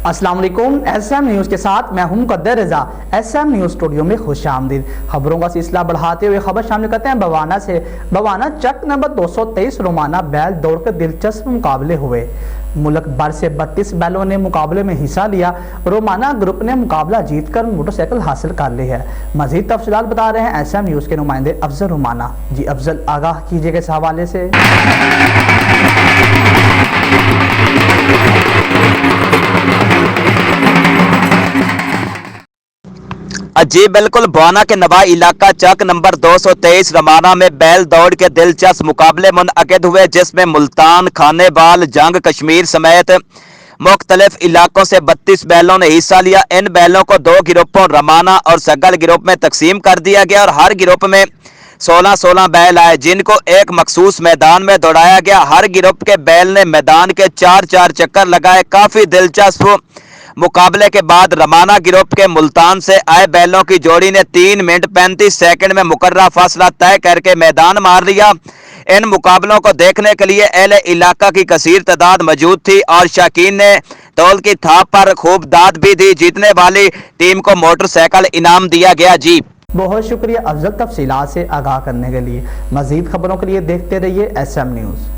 अस्सलाम वालेकुम। SM news के साथ मैं हूं मुकद्दर रजा। एसएम न्यूज़ स्टूडियो में खुशामदीद। खबरों का सिलसिला बढ़ाते हुए खबर शामिल करते हैं बवाना से। बवाना चक नंबर 223 रोमाना बैल दौड़ के दिलचस्प मुकाबले हुए। मुल्क भर से 32 बैलों ने मुकाबले में हिस्सा लिया। रोमाना ग्रुप ने मुकाबला जीतकर मोटरसाइकिल हासिल कर ली है। मजीद तफसीलात बता रहे हैं एसएम न्यूज़ के नुमाइंदे अफजल रोमाना। जी अफजल, आगाह कीजिएगा इस हवाले से। जी बिल्कुल, बवाना के नवा इलाका चक नंबर 223 रमाना में बैल दौड़ के दिलचस्प मुकाबले मुनअकिद हुए, जिसमें मुल्तान, खानेवाल, जंग कश्मीर समेत मुख्तलिफ इलाकों से 32 बैलों ने हिस्सा लिया। इन बैलों को 2 गिरोपों रमाना और सगल गिरोप में तकसीम कर दिया गया और हर गिरोप में 16-16 बैल आए, जिनको एक मखसूस मैदान में दौड़ाया गया। हर गिरोप के बैल ने मैदान के 4-4 चक्कर लगाए। काफी दिलचस्प मुकाबले के बाद रमाना गिरोप के मुल्तान से आए बैलों की जोड़ी ने 3 मिनट 35 सेकंड में मुकर्रर फासला तय करके मैदान मार लिया। इन मुकाबलों को देखने के लिए अहले इलाका की कसीर तादाद मौजूद थी और शौकीन ने दौल की थाप पर खूब दाद भी दी। जीतने वाली टीम को मोटरसाइकिल इनाम दिया गया। जी बहुत शुक्रिया अफजल, तफसीलात से आगाह करने के लिए। मजीद खबरों के लिए देखते रहिए एसएम न्यूज़।